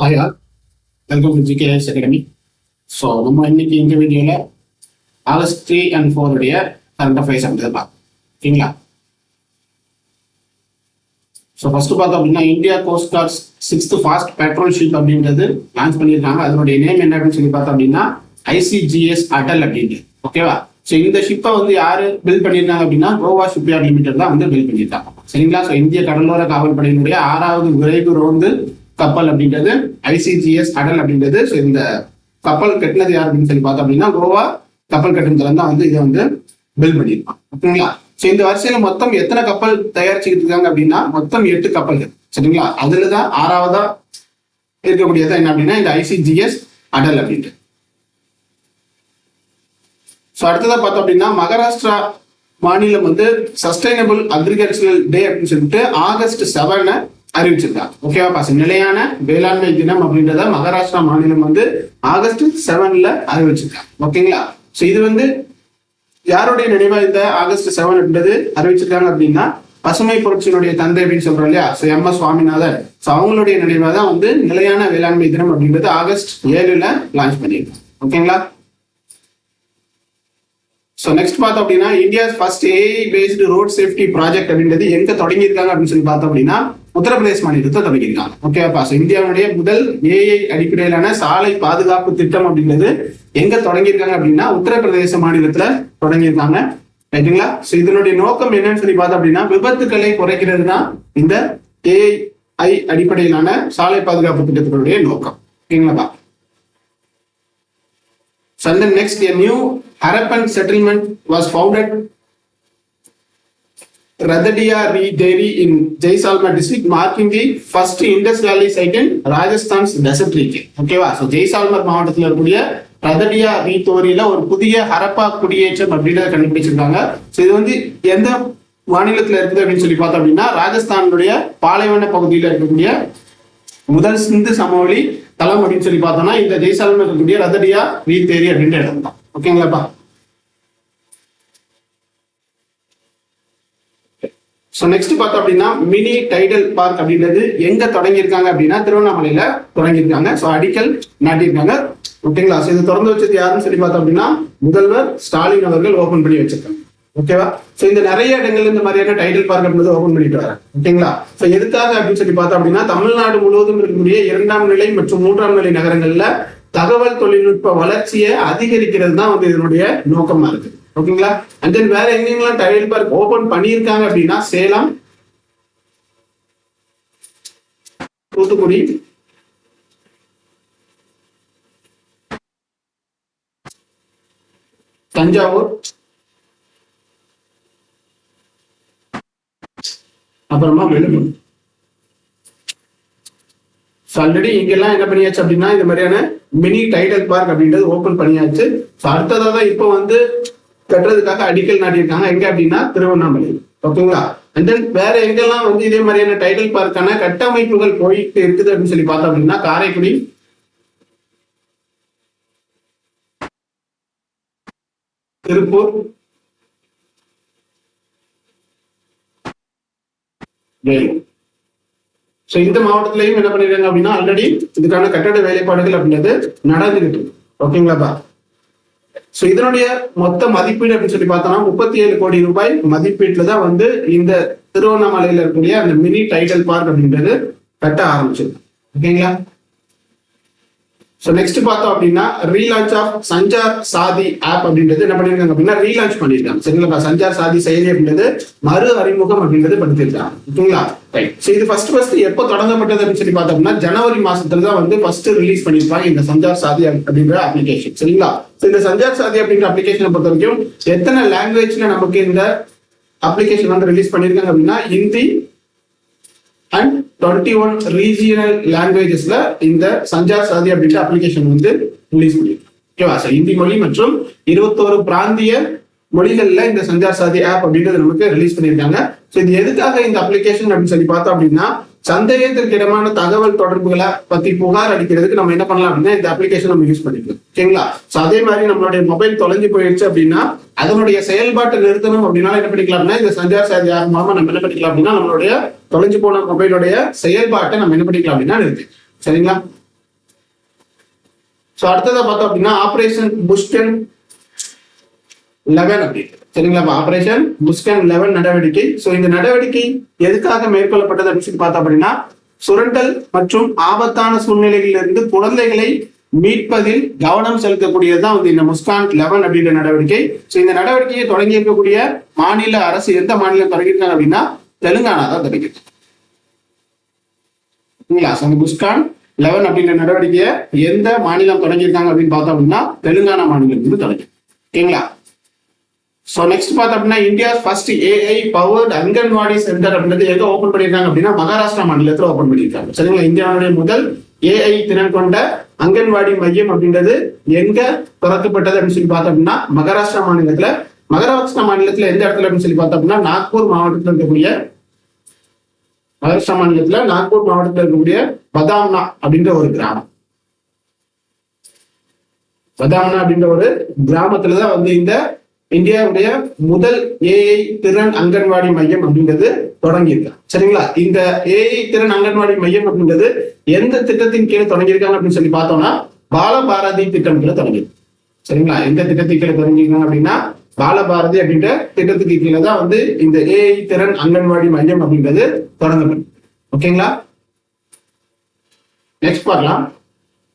Hi all, welcome to GKS academy. So நம்ம இன்னைக்கு இந்த வீடியோவில் ஆகஸ்ட் 3 and 4 உடைய கரண்ட் அஃபேர்ஸ் அப்படின்றத பார்க்கலாம். ஓகேங்களா? ஸோ ஃபர்ஸ்ட் பார்த்தோம் அப்படின்னா India coast guards 6th fast patrol ship அப்படின்றது லான்ச் பண்ணியிருக்காங்க. அதனுடைய நேம் என்ன அப்படின்னு சொல்லி பார்த்தோம் அப்படின்னா ICGS அடல் அப்படின்ட்டு. ஓகேவா? ஸோ இந்த ஷிப்பை வந்து யாரு பில்ட் பண்ணியிருக்காங்க அப்படின்னா கோவா ஷிப்யார்ட் லிமிடெட் தான் வந்து பில்ட் பண்ணியிருக்காங்க. சரிங்களா? ஸோ இந்திய கடலோர காவல்படையினுடைய 6வது விரைவு ரோந்து கப்பல் அப்படின்றது ICGS அடல் அப்படின்றது. ஸோ இந்த கப்பல் கட்டினது யார் அப்படின்னு சொல்லி பார்த்தோம் அப்படின்னா கோவா கப்பல் கட்டும் தளம் தான் வந்து இதை வந்து பில்ட் பண்ணியிருப்பாங்க. ஓகேங்களா? ஸோ இந்த வரிசையில மொத்தம் எத்தனை கப்பல் தயாரிச்சுக்கிட்டு இருக்காங்க அப்படின்னா மொத்தம் 8 கப்பல்கள். சரிங்களா? அதுலதான் 6வதா இருக்கக்கூடியது என்ன அப்படின்னா இந்த ICGS அடல் அப்படின்ட்டு. ஸோ அடுத்ததா பார்த்தோம் அப்படின்னா மகாராஷ்டிரா மாநிலம் வந்து சஸ்டைனபிள் அக்ரிகல்ச்சரல் டே அப்படின்னு சொல்லிட்டு ஆகஸ்ட் 7 அறிவிச்சிருக்காங்க. ஓகேவா பாஸ்? நிலையான வேளாண்மை தினம் அப்படின்றத மகாராஷ்டிரா மாநிலம் வந்து ஆகஸ்ட் 7 அறிவிச்சிருக்காங்க. ஓகேங்களா? ஸோ இது வந்து யாருடைய நினைவா இந்த ஆகஸ்ட் 7 அப்படின்றது அறிவிச்சிருக்காங்க அப்படின்னா பசுமை புரட்சியினுடைய தந்தை அப்படின்னு சொல்றோம் இல்லையா? So MS Swaminathan. ஸோ அவங்களுடைய நினைவா தான் வந்து நிலையான வேளாண்மை தினம் அப்படின்றது ஆகஸ்ட் 7 லான்ச் பண்ணியிருக்காங்க. ஓகேங்களா? ஸோ நெக்ஸ்ட் பார்த்தோம் அப்படின்னா India's first AI based road safety project அப்படின்றது எங்க தொடங்கியிருக்காங்க அப்படின்னு சொல்லி பார்த்தோம் அப்படின்னா உத்தரப்பிரதேச மாநிலத்தை தொடங்கியிருக்காங்க. ஓகேவா? ஸோ இந்தியாவுடைய முதல் AI அடிப்படையிலான சாலை பாதுகாப்பு திட்டம் அப்படின்றது எங்க தொடங்கியிருக்காங்க அப்படின்னா உத்தரப்பிரதேச மாநிலத்துல தொடங்கியிருக்காங்க. ரைட்டுங்களா? ஸோ இதனுடைய நோக்கம் என்னன்னு சொல்லி பார்த்தோம் அப்படின்னா விபத்துக்களை குறைக்கிறது தான் இந்த AI அடிப்படையிலான சாலை பாதுகாப்பு திட்டத்தினுடைய நோக்கம். ஓகேங்களா? So and then next, a new Harappan settlement was found at Radhadia Dairy in Jaisalmer district, marking the first Indus Valley site in Rajasthan's desert region. ஓகேவா? ஸோ ஜெய்சால்மர் மாவட்டத்தில் இருக்கக்கூடிய ரதடியா ரீதோரியில ஒரு புதிய ஹரப்பா குடியேற்றம் அப்படின்றத கண்டுபிடிச்சிருக்காங்க. ஸோ இது வந்து எந்த மாநிலத்தில் இருக்குது அப்படின்னு சொல்லி பார்த்தோம் அப்படின்னா ராஜஸ்தானுடைய பாலைவன பகுதியில் இருக்கக்கூடிய முதல் சிந்து சமவெளி தளம் அப்படின்னு சொல்லி பார்த்தோம்னா இந்த ஜெய்சால்மர் இருக்கக்கூடிய ரதடியா ரீதேரி அப்படின்ற இடம் தான். ஓகேங்களாப்பா? ஸோ நெக்ஸ்ட் பார்த்தோம் அப்படின்னா மினி டைடல் பார்க் அப்படின்றது எங்க தொடங்கியிருக்காங்க அப்படின்னா திருவண்ணாமலையில தொடங்கியிருக்காங்க. ஸோ அடிக்கல் நாட்டியிருக்காங்க. ஓகேங்களா? ஸோ இது திறந்து வச்சது யாருன்னு சொல்லி பார்த்தோம் அப்படின்னா முதல்வர் ஸ்டாலின் அவர்கள் ஓபன் பண்ணி வச்சிருக்காங்க. ஓகேவா? சோ இந்த நிறைய இடங்கள்ல இந்த மாதிரியான டைட்டில் பார்க் அப்படின்றது ஓபன் பண்ணிட்டு வராங்க. ஓகேங்களா? சோ எதுக்காக அப்படின்னு சொல்லி பார்த்தோம் அப்படின்னா தமிழ்நாடு முழுவதும் இருக்கக்கூடிய 2ஆம் நிலை மற்றும் 3ஆம் நிலை நகரங்கள்ல தகவல் தொழில்நுட்ப வளர்ச்சியை அதிகரிக்கிறது தான் வந்து இதனுடைய நோக்கமா இருக்கு. ஓகேங்களா? அண்ட் தென் வேற எங்கெங்கெல்லாம் டைட்டில் பார்க் ஓபன் பண்ணியிருக்காங்க அப்படின்னா சேலம், தூத்துக்குடி, தஞ்சாவூர், அப்புறமா விழுப்புரம். ஆல்ரெடி இங்கெல்லாம் என்ன பண்ணியாச்சு அப்படின்னா இந்த மாதிரியான மினி டைடல் பார்க் அப்படின்றது ஓபன் பண்ணியாச்சு. அடுத்ததா தான் இப்போ வந்து கட்டுறதுக்காக அடிக்கல் நாட்டியிருக்காங்க. எங்க அப்படின்னா திருவண்ணாமலை. ஓகேங்களா? அண்ட் தென் வேற எங்கெல்லாம் வந்து இதே மாதிரியான டைடல் பார்க்கான கட்டமைப்புகள் போயிட்டு இருக்குது அப்படின்னு சொல்லி பார்த்தோம் அப்படின்னா காரைக்குடி, திருப்பூர், வேலூர். சோ இந்த மாவட்டத்திலையும் என்ன பண்ணிருக்காங்க அப்படின்னா ஆல்ரெடி இதுக்கான கட்டட வேலைப்பாடுகள் அப்படின்றது நடந்துகிட்டு இருக்கு. ஓகேங்களாப்பா? சோ இதனுடைய மொத்த மதிப்பீடு அப்படின்னு சொல்லி பார்த்தோம்னா 37 கோடி ரூபாய் மதிப்பீட்டுல தான் வந்து இந்த திருவண்ணாமலையில இருக்கக்கூடிய அந்த மினி டைடல் பார்க் அப்படின்றது கட்ட ஆரம்பிச்சிருக்கு. ஓகேங்களா? ஸோ நெக்ஸ்ட் பார்த்தோம் அப்படின்னா ரீலான்ச் ஆஃப் சஞ்சார் சாதி ஆப் அப்படின்றது என்ன பண்ணிருக்காங்க அப்படின்னா ரீலான்ச் பண்ணிருக்காங்க. சரிங்களா? சஞ்சார் சாதி செயலி அப்படின்றது மறு அறிமுகம் அப்படின்றது படுத்திருக்காங்க. ஓகேங்களா? ரைட். ஸோ இது ஃபர்ஸ்ட் எப்போ தொடங்கப்பட்டது அப்படின்னு சொல்லி பார்த்தோம்னா ஜனவரி மாசத்துல தான் வந்து ஃபர்ஸ்ட் ரிலீஸ் பண்ணிருப்பாங்க இந்த சஞ்சார் சாதி அப்படின்ற அப்ளிகேஷன். சரிங்களா? ஸோ இந்த சஞ்சார் சாதி அப்படின்ற அப்ளிகேஷனை பொறுத்த வரைக்கும் எத்தனை லாங்குவேஜ்ல நமக்கு இந்த அப்ளிகேஷன் வந்து ரிலீஸ் பண்ணிருக்காங்க அப்படின்னா ஹிந்தி அண்ட் 21 ரீஜியனல் லாங்குவேஜஸ்ல இந்த சஞ்சார் சாதி அப்படின்ற அப்ளிகேஷன் வந்து ரிலீஸ் பண்ணிருக்காங்க. ஓகேவா? ஹிந்தி மொழி மற்றும் 21 பிராந்திய மொழிகள்ல இந்த சஞ்சார் சாதி ஆப் அப்படின்றது நமக்கு ரிலீஸ் பண்ணியிருக்காங்க. ஸோ இது எதுக்காக இந்த அப்ளிகேஷன் அப்படின்னு சொல்லி பார்த்தோம் அப்படின்னா சந்தேகத்திற்கு இடமான தகவல் தொடர்புகளை பத்தி புகார் அளிக்கிறதுக்கு நம்ம என்ன பண்ணலாம் அப்படின்னா இந்த அப்ளிகேஷன் நம்ம யூஸ் பண்ணிக்கலாம். ஓகேங்களா? சோ அதே மாதிரி நம்மளுடைய மொபைல் தொலைஞ்சு போயிடுச்சு அப்படின்னா அதனுடைய செயல்பாட்டை நிறுத்தணும் அப்படின்னா என்ன பண்ணிக்கலாம் அப்படின்னா இந்த சஞ்சார் சாதி ஆப் மூலமா நம்ம என்ன பண்ணிக்கலாம் அப்படின்னா நம்மளுடைய தொலைஞ்சு போன மொபைலுடைய செயல்பாட்டை நம்ம என்ன பண்ணிக்கலாம் அப்படின்னா நிறுத்தி சரிங்களா? சோ அடுத்ததா பார்த்தோம் அப்படின்னா ஆபரேஷன் புஷ்கன் 11 அப்படி சரிங்களா? ஆபரேஷன் புஷ்கன் 11 நடவடிக்கை. சோ இந்த நடவடிக்கை எதுக்காக மேற்கொள்ளப்பட்டது அப்படின்னு சொல்லி பார்த்தோம் அப்படின்னா சுரண்டல் மற்றும் ஆபத்தான சூழ்நிலைகளில் இருந்து குழந்தைகளை மீட்பதில் கவனம் செலுத்தக்கூடியதுதான் வந்து இந்த முஸ்கான் 11 அப்படின்ற நடவடிக்கை. சோ இந்த நடவடிக்கையை தொடங்கி இருக்கக்கூடிய மாநில அரசு எந்த மாநிலம் தொடங்கியிருக்காங்க அப்படின்னா தெலுங்கானா தான் தொடங்கியிருக்கு. அந்த முஸ்கான் 11 அப்படின்ற நடவடிக்கையை எந்த மாநிலம் தொடங்கியிருக்காங்க அப்படின்னு பார்த்தோம் அப்படின்னா தெலுங்கானா மாநிலம் வந்து தொடங்கி. ஓகேங்களா? சோ நெக்ஸ்ட் பார்த்தோம் அப்படின்னா India first AI powered anganwadi centre அப்படின்றது எங்க ஓபன் பண்ணிருக்காங்க அப்படின்னா மகாராஷ்டிரா மாநிலத்துல ஓபன் பண்ணிருக்காங்க. சரிங்களா? இந்தியாவுடைய முதல் ஏஐ திறன் கொண்ட அங்கன்வாடி மையம் அப்படின்றது எங்க திறக்கப்பட்டது அப்படின்னு சொல்லி பார்த்தோம் அப்படின்னா மகாராஷ்டிரா மாநிலத்துல எந்த இடத்துல அப்படின்னு சொல்லி பார்த்தோம் அப்படின்னா நாக்பூர் மாவட்டத்தில் இருக்கக்கூடிய மகாராஷ்டிரா மாநிலத்துல நாக்பூர் மாவட்டத்தில் இருக்கக்கூடிய பதாம்னா அப்படின்ற ஒரு கிராமம். பதாம்னா அப்படின்ற ஒரு கிராமத்துலதான் வந்து இந்த இந்தியாவுடைய முதல் ஏஐ திறன் அங்கன்வாடி மையம் அப்படின்றது தொடங்கியிருக்காங்க. சரிங்களா? இந்த ஏஐ திறன் அங்கன்வாடி மையம் அப்படின்றது எந்த திட்டத்தின் கீழே தொடங்கியிருக்காங்க அப்படின்னு சொல்லி பார்த்தோம்னா பாலபாரதி திட்டம் கீழே தொடங்கியிருக்கு. சரிங்களா? எந்த திட்டத்தின் கீழே தொடங்கியிருக்காங்க அப்படின்னா பாலபாரதி அப்படின்ற திட்டத்துக்கு கீழே தான் வந்து இந்த ஏஐ திறன் அங்கன்வாடி மையம் அப்படின்றது தொடங்கப்படும். ஓகேங்களா? நெக்ஸ்ட் பார்க்கலாம்.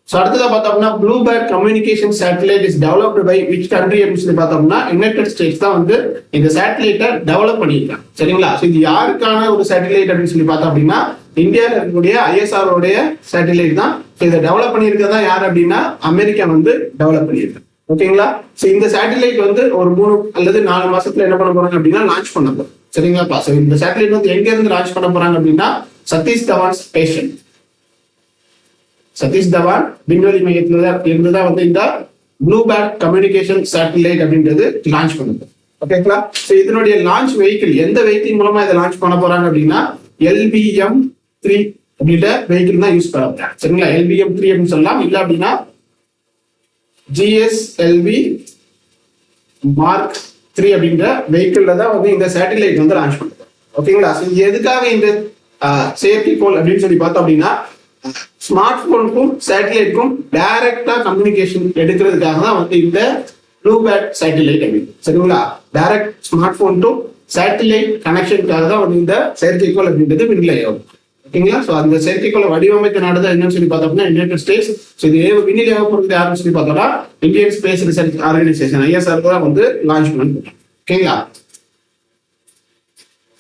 ஸோ அடுத்ததா பார்த்தோம்னா Bluebird communication satellite is developed by which country அப்படின்னு சொல்லி பார்த்தோம்னா யுனைடெட் ஸ்டேட்ஸ் தான் வந்து இந்த சேட்டலைட்டை டெவலப் பண்ணியிருக்காங்க. சரிங்களா? ஸோ இது யாருக்கான ஒரு சேட்டலைட் அப்படின்னு சொல்லி பார்த்தோம் அப்படின்னா இந்தியாவில் இருக்கக்கூடிய ஐஎஸ்ஆர் உடைய சேட்டலைட் தான். ஸோ இதை டெவலப் பண்ணியிருக்கதா யார் அப்படின்னா அமெரிக்கா வந்து டெவலப் பண்ணியிருக்காங்க. ஓகேங்களா? ஸோ இந்த சேட்டலைட் வந்து ஒரு 3 அல்லது 4 மாசத்துல என்ன பண்ண போறாங்க அப்படின்னா லான்ச் பண்ண போறோம். சரிங்களாப்பா? ஸோ இந்த சேட்டலைட் வந்து எங்க இருந்து லான்ச் பண்ண போறாங்க அப்படின்னா சதீஷ் தவான் ஸ்டேஷன், சதீஷ் தவான் விண்வெளி மையத்துல இருந்துதான் வந்து இந்த ப்ளூபேர்ட் கம்யூனிகேஷன் சேட்டலைட் அப்படின்றது லான்ச் பண்ணுது. ஓகேங்களா? சோ இதனுடைய லான்ச் வெஹிக்கிள் எந்த வெஹிக்கிள் மூலமா இதை லான்ச் பண்ண போறாங்க அப்படின்னா LBM-3 அப்படின்ற வெஹிக்கிள் தான் யூஸ் பண்ண போறாங்க. சரிங்களா? LBM-3 அப்படின்னு சொல்லலாம். இல்ல அப்படின்னா GSLV Mark 3 அப்படின்ற வெஹிக்கிள்ல தான் வந்து இந்த சேட்டலைட் வந்து லான்ச் பண்ணுது. ஓகேங்களா? எதுக்காக இந்த செயற்கைக்கோள் அப்படின்னு சொல்லி பார்த்தோம் அப்படின்னா ஸ்மார்ட் போனுக்கும் சேட்டலைட்டுக்கும் டைரக்டா கம்யூனிகேஷன் எடுக்கிறதுக்காக தான் வந்து இந்த ப்ளூபேர்ட் சேட்டலைட் அப்படின்னு. சரிங்களா? Direct smart phone to satellite கனெக்ஷனுக்காக தான் வந்து இந்த செயற்கைக்கோள் அப்படின்றது விண்ணில் ஏவும். ஓகேங்களா? ஸோ அந்த செயற்கைக்கோளை வடிவமைத்த நாடு தான் என்னன்னு சொல்லி பார்த்தோம்னா யுனைடெட் ஸ்டேட்ஸ். ஸோ இது விண்ணில் ஏவப்படுறது யாருன்னு சொல்லி பார்த்தோம்னா Indian space research organisation ISR தான் வந்து லான்ச் பண்ணி. ஓகேங்களா?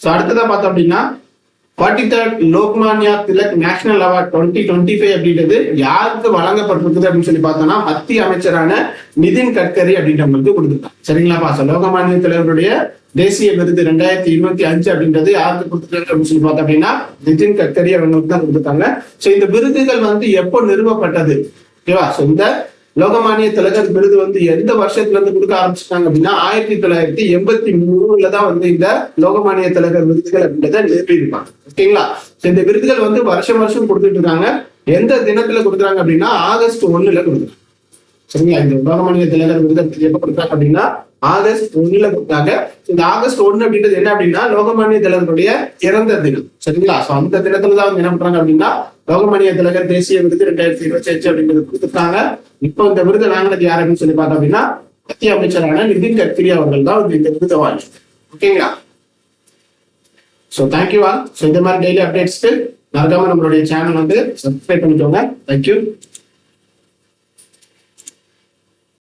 ஸோ அடுத்ததா பார்த்தோம் அப்படின்னா 43rd Lokmanya Tilak national award 2025 அப்படின்றது யாருக்கு வழங்கப்பட்டிருக்குது அப்படின்னு சொல்லி பார்த்தோம்னா மத்திய அமைச்சரான நிதின் கட்கரி அப்படின்றவங்களுக்கு கொடுத்துருக்காங்க. சரிங்களாப்பா? லோகமான்ய திலகருடைய தேசிய விருது 2025 அப்படின்றது யாருக்கு கொடுத்துருக்காங்க அப்படின்னு சொல்லி பார்த்தோம் அப்படின்னா நிதின் கட்கரி அவங்களுக்கு தான் கொடுத்துருக்காங்க. சோ இந்த விருதுகள் வந்து எப்போ நிறுவப்பட்டது? ஓகேவா? சோ இந்த லோகமானிய திலகர் விருது வந்து எந்த வருஷத்துல இருந்து கொடுக்க ஆரம்பிச்சிருக்காங்க அப்படின்னா 1983 தான் வந்து இந்த லோகமானிய திலகர் விருதுகள் அப்படின்றத நிறுவிருப்பாங்க. ஓகேங்களா? இந்த விருதுகள் வந்து வருஷம் கொடுத்துட்டு இருக்காங்க. எந்த தினத்துல கொடுக்குறாங்க அப்படின்னா ஆகஸ்ட் 1 கொடுக்குறாங்க. சரிங்களா? இந்த லோகமானிய திலகர் விருது எப்ப கொடுக்குறாங்க அப்படின்னா ஆகஸ்ட் 1 கொடுத்தாங்க. இந்த ஆகஸ்ட் 1 அப்படின்றது என்ன அப்படின்னா லோகமானிய திலகருடைய இறந்த தினம். சரிங்களா? சோ அந்த தினத்துலதான் வந்து என்ன பண்றாங்க அப்படின்னா லோகமானிய திலகர் தேசிய விருது 2025 அப்படின்றது கொடுத்துருக்காங்க. இப்போ இந்த விருது வாங்கினது யார் அப்படின்னு சொல்லி பார்த்தோம் அப்படின்னா மத்திய அமைச்சரான நிதின் கட்கரி அவர்கள் தான் இந்த விருதை வாங்கி. ஓகேங்களா? So thank you all. சோ இந்த மாதிரி டெய்லி அப்டேட்ஸ்க்கு மறக்காம நம்மளுடைய சேனல் வந்து சப்ஸ்கிரைப் பண்ணிக்கோங்க. தேங்க்யூ.